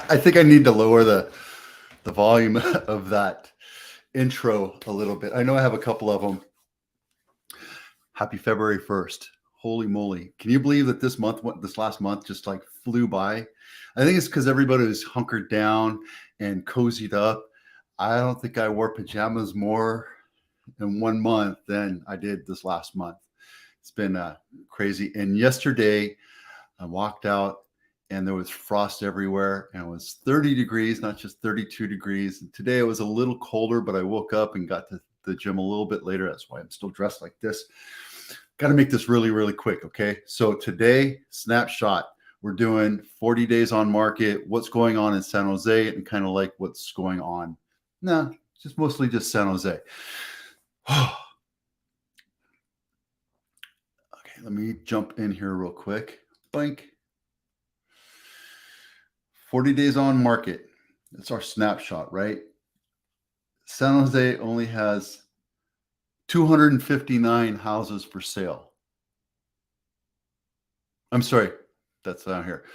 I think I need to lower the volume of that intro a little bit. I know I have a couple of them. Happy February 1st. Holy moly. Can you believe that this last month just like flew by? I think it's because everybody was hunkered down and cozied up. I don't think I wore pajamas more in 1 month than I did this last month. It's been crazy. And yesterday I walked out and there was frost everywhere and it was 30 degrees, not just 32 degrees. And today it was a little colder, but I woke up and got to the gym a little bit later. That's why I'm still dressed like this. Got to make this really, really quick. Okay. So today, snapshot, we're doing 40 days on market, what's going on in San Jose, and kind of like what's going on. No, just mostly just San Jose. Okay. Let me jump in here real quick. Blink. 40 days on market. That's our snapshot, right? San Jose only has 259 houses for sale. I'm sorry, that's down here.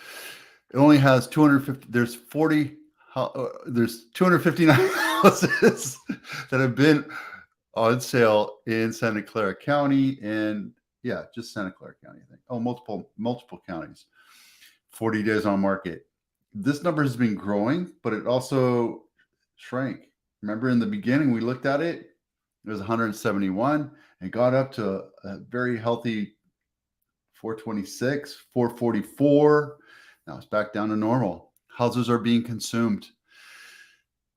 It only has 250. There's 259 houses that have been on sale in Santa Clara County, and yeah, just Santa Clara County, I think. Oh, multiple counties. 40 days on market. This number has been growing, but it also shrank. Remember in the beginning, we looked at it. It was 171 and got up to a very healthy 426, 444. Now it's back down to normal. Houses are being consumed.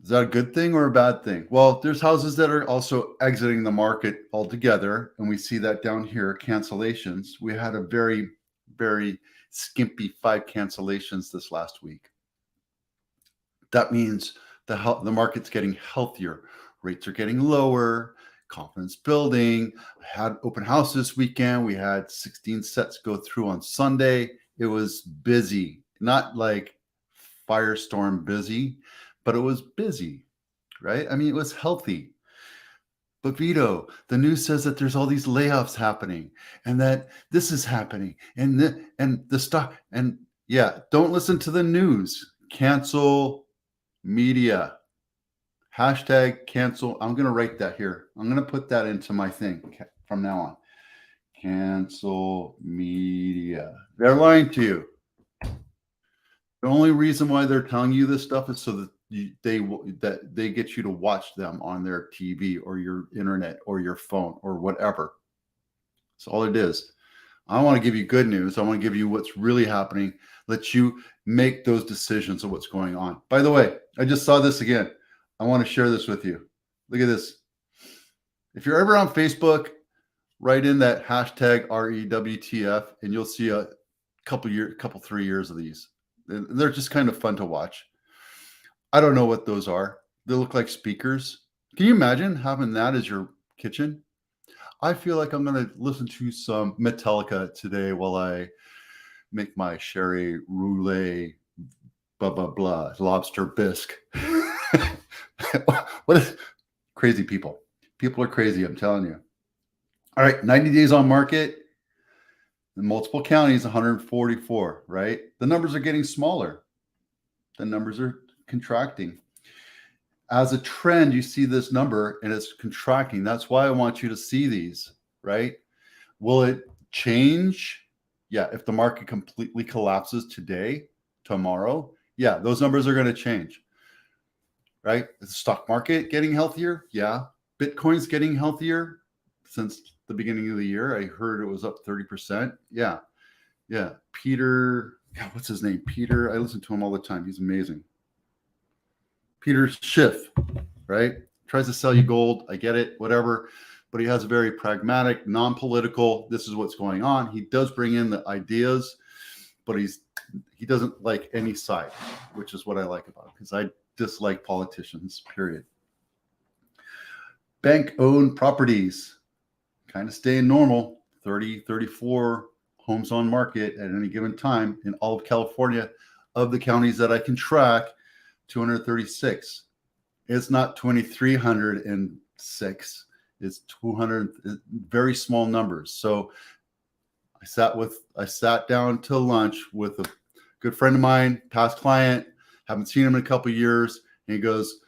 Is that a good thing or a bad thing? Well, there's houses that are also exiting the market altogether. And we see that down here, cancellations. We had a very, very skimpy 5 cancellations this last week. That means the market's getting healthier. Rates are getting lower, confidence building. We had open house this weekend. We had 16 sets go through on Sunday. It was busy, not like firestorm busy, but it was busy, right? I mean, it was healthy. But Vito, the news says that there's all these layoffs happening and that this is happening and the stock. And yeah, don't listen to the news. Cancel media. Hashtag cancel. I'm going to write that here. I'm going to put that into my thing from now on. Cancel media. They're lying to you. The only reason why they're telling you this stuff is so that they get you to watch them on their TV or your internet or your phone or whatever. That's all it is. I want to give you good news. I want to give you what's really happening. Let you make those decisions of what's going on. By the way, I just saw this again. I want to share this with you. Look at this. If you're ever on Facebook, write in that hashtag REWTF and you'll see a couple 3 years of these. They're just kind of fun to watch. I don't know what those are. They look like speakers. Can you imagine having that as your kitchen? I feel like I'm going to listen to some Metallica today while I make my sherry roulette, blah, blah, blah, lobster bisque. What is crazy people? People are crazy, I'm telling you. All right, 90 days on market in multiple counties, 144, right? The numbers are getting smaller. The numbers are contracting. As a trend, you see this number and it's contracting. That's why I want you to see these, right? Will it change? Yeah, if the market completely collapses today, tomorrow, yeah, those numbers are going to change, right? Is the stock market getting healthier? Yeah. Bitcoin's getting healthier since the beginning of the year. I heard it was up 30%. Yeah. Yeah. Peter, God, what's his name? Peter. I listen to him all the time. He's amazing. Peter Schiff, right? Tries to sell you gold. I get it, whatever. But he has a very pragmatic, non-political, this is what's going on. He does bring in the ideas, but he doesn't like any side, which is what I like about him, because I dislike politicians, period. Bank-owned properties, kind of staying normal, 30, 34 homes on market at any given time in all of California. Of the counties that I can track, 236. It's not 2,306. It's 200, very small numbers. So I sat down to lunch with a good friend of mine, past client, Haven't seen him in a couple of years. And he goes,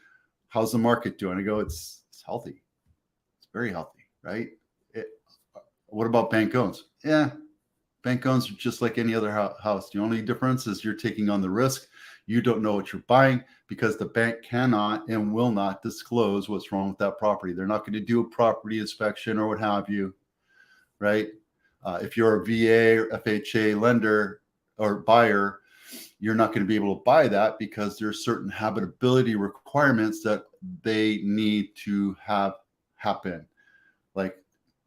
how's the market doing? I go, it's healthy. It's very healthy, right? What about bank owns? Yeah, bank owns are just like any other house. The only difference is you're taking on the risk. You don't know what you're buying because the bank cannot and will not disclose what's wrong with that property. They're not going to do a property inspection or what have you, right? If you're a VA or FHA lender or buyer, you're not going to be able to buy that because there's certain habitability requirements that they need to have happen, like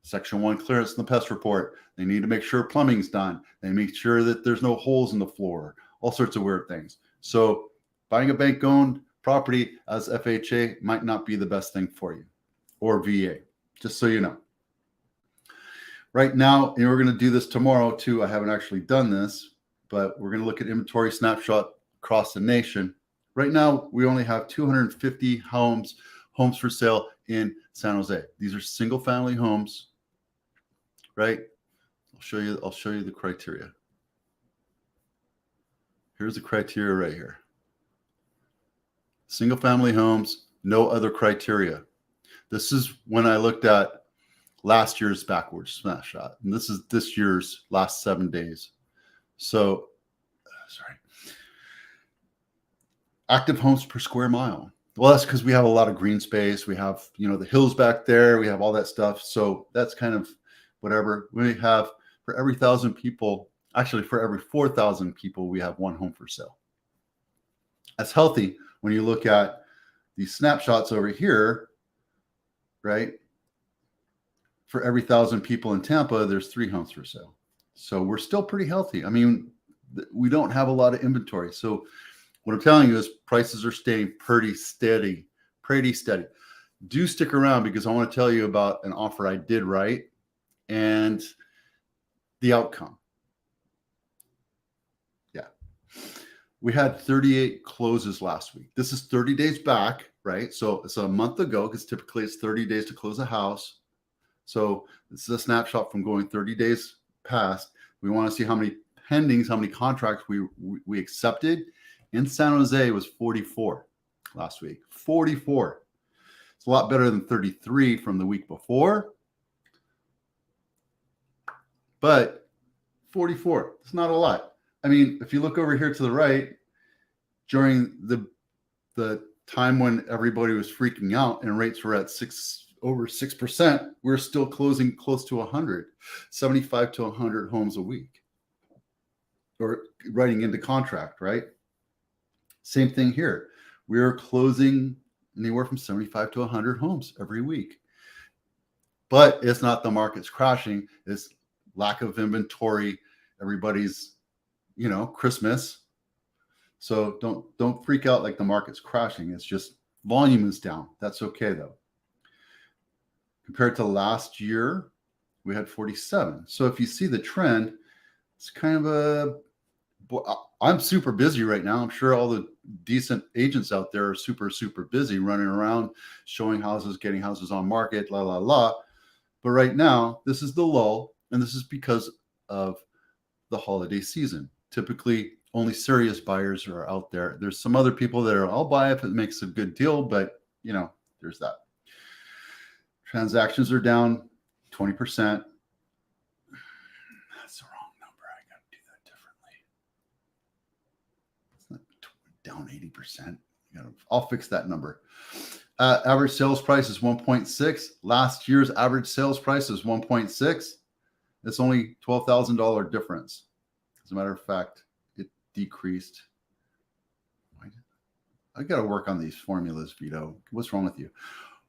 Section 1 clearance in the pest report. They need to make sure plumbing's done. They make sure that there's no holes in the floor, all sorts of weird things. So buying a bank-owned property as FHA might not be the best thing for you, or VA, just so you know. Right now, and we're going to do this tomorrow too. I haven't actually done this, but we're going to look at inventory snapshot across the nation. Right now, we only have 250 homes for sale in San Jose. These are single family homes, right? I'll show you the criteria. Here's the criteria right here. Single family homes, no other criteria. This is when I looked at last year's backwards snapshot, and this is this year's last 7 days. So, sorry. Active homes per square mile. Well, that's because we have a lot of green space. We have, the hills back there. We have all that stuff. So that's kind of whatever. We have for every 1,000 people, actually for every 4,000 people, we have one home for sale. That's healthy when you look at these snapshots over here, right? For every 1,000 people in Tampa, there's 3 homes for sale. So we're still pretty healthy. I mean, we don't have a lot of inventory. So what I'm telling you is prices are staying pretty steady. Do stick around because I want to tell you about an offer I did right and the outcome. Yeah. We had 38 closes last week. This is 30 days back, right? So it's a month ago because typically it's 30 days to close a house. So this is a snapshot from going 30 days past. We want to see how many pendings, how many contracts we accepted. In San Jose was 44 last week. 44. It's a lot better than 33 from the week before. But 44, it's not a lot. I mean, if you look over here to the right, during the time when everybody was freaking out and rates were at over 6%, we're still closing close to 100, 75 to 100 homes a week, or writing into contract, right? Same thing here. We're closing anywhere from 75 to 100 homes every week. But it's not the market's crashing. It's lack of inventory. Everybody's, Christmas. So don't freak out like the market's crashing. It's just volume is down. That's okay though. Compared to last year, we had 47. So if you see the trend, it's kind of I'm super busy right now. I'm sure all the decent agents out there are super, super busy running around, showing houses, getting houses on market, la, la, la. But right now, this is the lull, and this is because of the holiday season. Typically, only serious buyers are out there. There's some other people that are, I'll buy if it makes a good deal, but, there's that. Transactions are down 20%. That's the wrong number. I got to do that differently. It's not down 80%. I'll fix that number. Average sales price is 1.6. Last year's average sales price is 1.6. It's only $12,000 difference. As a matter of fact, it decreased. I got to work on these formulas, Vito. What's wrong with you?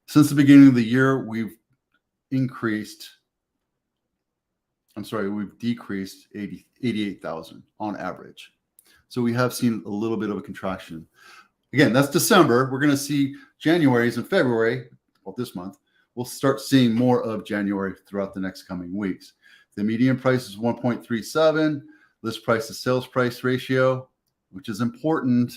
Since the beginning of the year, we've decreased 88,000 on average. So we have seen a little bit of a contraction. Again, that's December. We're going to see January's and February, well, this month, we'll start seeing more of January throughout the next coming weeks. The median price is 1.37. List price to sales price ratio, which is important,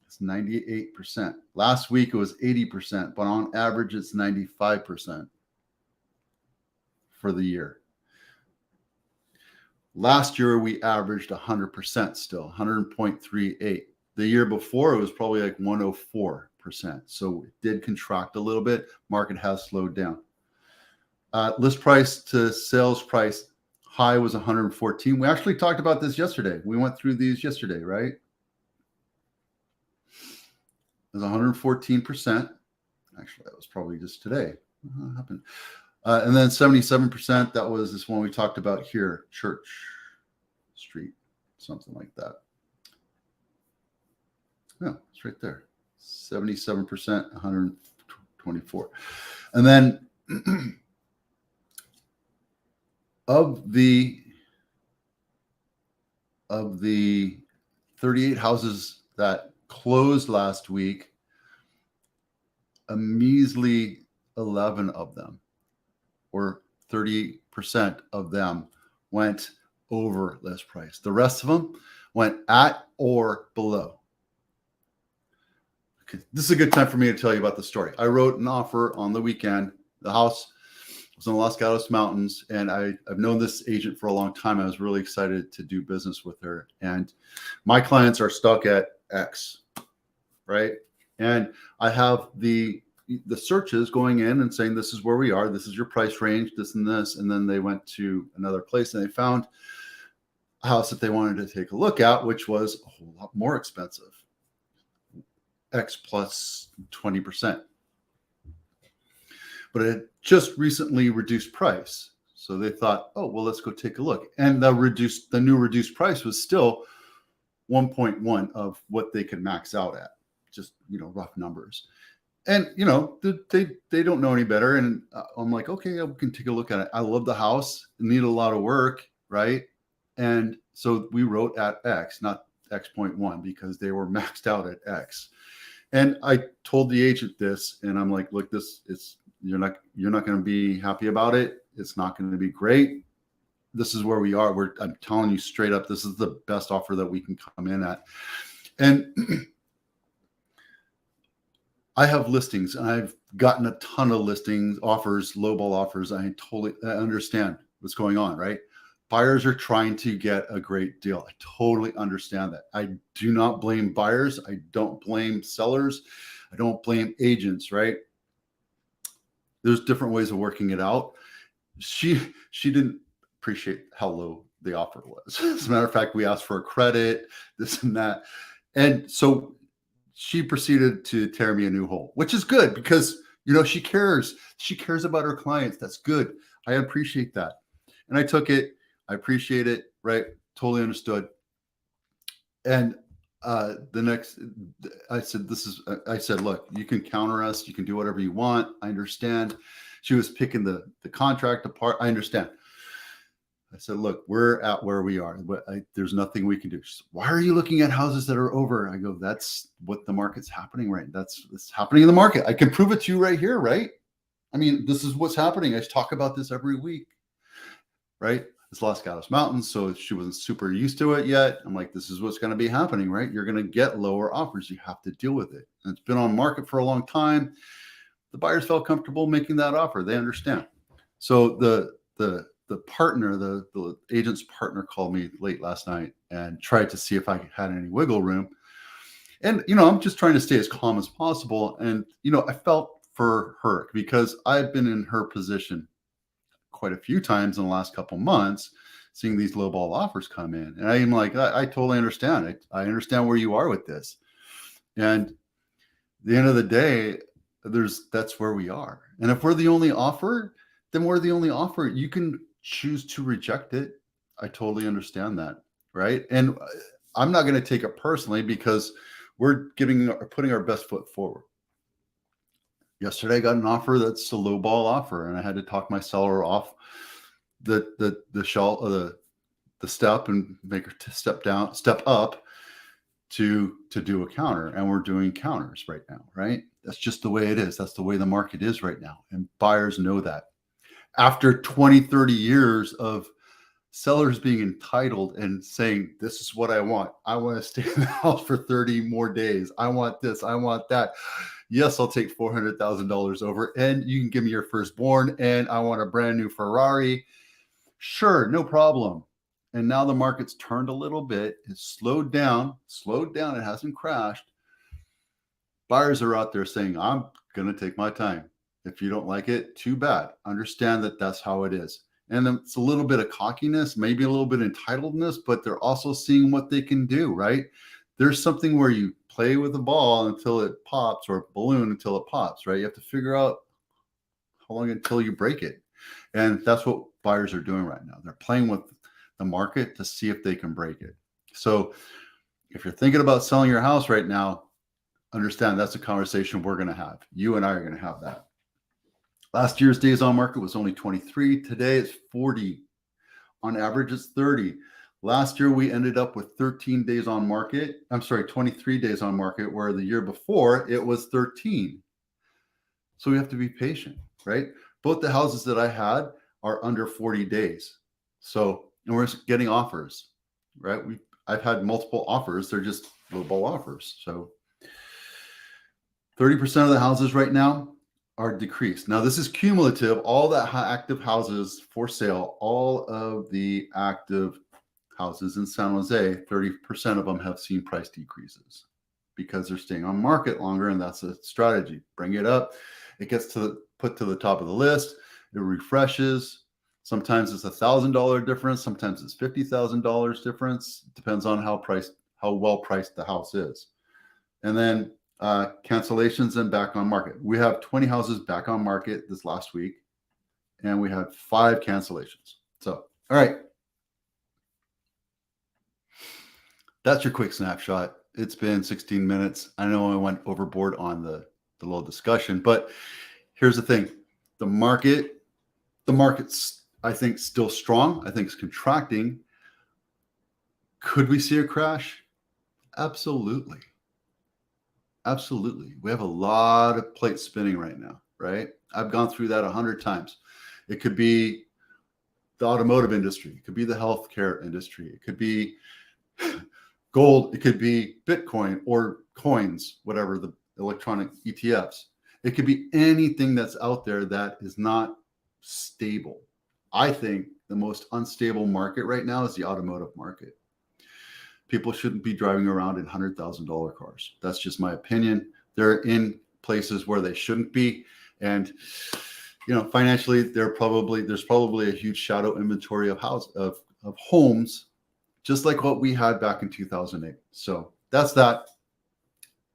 it's 98%. Last week it was 80%, but on average it's 95% for the year. Last year we averaged 100% still, 100.38. The year before, it was probably like 104%. So it did contract a little bit. Market has slowed down. List price to sales price high was 114. We actually talked about this yesterday. We went through these yesterday, right? It was 114%. Actually, that was probably just today. What happened? And then 77%, that was this one we talked about here, Church Street, something like that. No, it's right there. 77%, 124. And then of the 38 houses that closed last week, a measly 11 of them, or 38% of them, went over list price. The rest of them went at or below. Okay, this is a good time for me to tell you about the story. I wrote an offer on the weekend. The house was in the Los Gatos Mountains, and I've known this agent for a long time. I was really excited to do business with her. And my clients are stuck at X, right? And I have the searches going in and saying, this is where we are. This is your price range, this and this. And then they went to another place and they found a house that they wanted to take a look at, which was a whole lot more expensive. X plus 20%. But it had just recently reduced price. So they thought, oh, well, let's go take a look. And the new reduced price was still 1.1 of what they could max out at. Just, rough numbers. And, they don't know any better. And I'm like, okay, we can take a look at it. I love the house. It needed a lot of work, right? And so we wrote at X, not X.1, because they were maxed out at X. And I told the agent this, and I'm like, look, you're not going to be happy about it. It's not going to be great. This is where we are. I'm telling you straight up, this is the best offer that we can come in at. And I have listings, and I've gotten a ton of listings, offers, lowball offers. I understand what's going on, right? Buyers are trying to get a great deal. I totally understand that. I do not blame buyers. I don't blame sellers. I don't blame agents, right? There's different ways of working it out. She didn't appreciate how low the offer was. As a matter of fact, we asked for a credit, this and that. And so she proceeded to tear me a new hole, which is good because, she cares. She cares about her clients. That's good. I appreciate that. And I took it. I appreciate it, right? Totally understood. And I said, look, you can counter us. You can do whatever you want. I understand. She was picking the contract apart. I understand. I said, look, we're at where we are, but there's nothing we can do. She said, why are you looking at houses that are over? I go, that's what the market's happening, right? That's happening in the market. I can prove it to you right here, right? I mean, this is what's happening. I talk about this every week, right? It's Los Gatos Mountains, so she wasn't super used to it yet. I'm like, this is what's going to be happening, right? You're going to get lower offers. You have to deal with it. And it's been on market for a long time. The buyers felt comfortable making that offer. They understand. So the partner, the agent's partner, called me late last night and tried to see if I had any wiggle room. And, I'm just trying to stay as calm as possible. And, I felt for her because I've been in her position quite a few times in the last couple months, seeing these lowball offers come in. And I'm like, I totally understand. I understand where you are with this. And at the end of the day, that's where we are. And if we're the only offer, then we're the only offer. You can choose to reject it. I totally understand that. Right. And I'm not going to take it personally because we're putting our best foot forward. Yesterday I got an offer that's a low ball offer, and I had to talk my seller off the step and make her step up to do a counter. And we're doing counters right now, right? That's just the way it is. That's the way the market is right now. And buyers know that. After 20, 30 years of sellers being entitled and saying, this is what I want. I want to stay in the house for 30 more days. I want this. I want that. Yes, I'll take $400,000 over, and you can give me your firstborn, and I want a brand new Ferrari. Sure, no problem. and now the market's turned a little bit. It's slowed down. It hasn't crashed. Buyers are out there saying, I'm going to take my time. If you don't like it, too bad. Understand that that's how it is. And it's a little bit of cockiness, maybe a little bit of entitledness, but they're also seeing what they can do, right? There's something where you play with the ball until it pops, or a balloon until it pops, right? You have to figure out how long until you break it. And that's what buyers are doing right now. They're playing with the market to see if they can break it. So if you're thinking about selling your house right now, understand that's a conversation we're going to have. You and I are going to have that. Last year's days on market was only 23. Today it's 40. On average, it's 30. Last year, we ended up with 13 days on market. 23 days on market, where the year before it was 13. So we have to be patient, right? Both the houses that I had are under 40 days. So, and we're getting offers, right? I've had multiple offers. They're just lowball offers. So 30% of the houses right now are decreased. Now, this is cumulative. All the active houses for sale, all of the active houses in San Jose, 30% of them have seen price decreases because they're staying on market longer, and that's a strategy. Bring it up. It gets put to the top of the list. It refreshes. Sometimes it's $1,000 difference. Sometimes it's $50,000 difference. Depends on how well priced the house is. And then cancellations and back on market. We have 20 houses back on market this last week, and we had 5 cancellations. So, all right. That's your quick snapshot. It's been 16 minutes. I know I went overboard on the little discussion, but here's the thing. The market's, I think, still strong. I think it's contracting. Could we see a crash? Absolutely. Absolutely. We have a lot of plates spinning right now, right? I've gone through that 100 times. It could be the automotive industry. It could be the healthcare industry. It could be gold. It could be Bitcoin or coins, whatever, the electronic ETFs. It could be anything that's out there that is not stable. I think the most unstable market right now is the automotive market. People shouldn't be driving around in $100,000 cars. That's just my opinion. They're in places where they shouldn't be. And, financially, there's probably a huge shadow inventory of homes, just like what we had back in 2008. So that's that.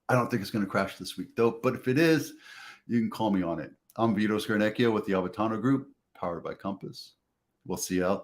I don't think it's going to crash this week, though. But if it is, you can call me on it. I'm Vito Scarnecchia with the Avatano Group, powered by Compass. We'll see you out there.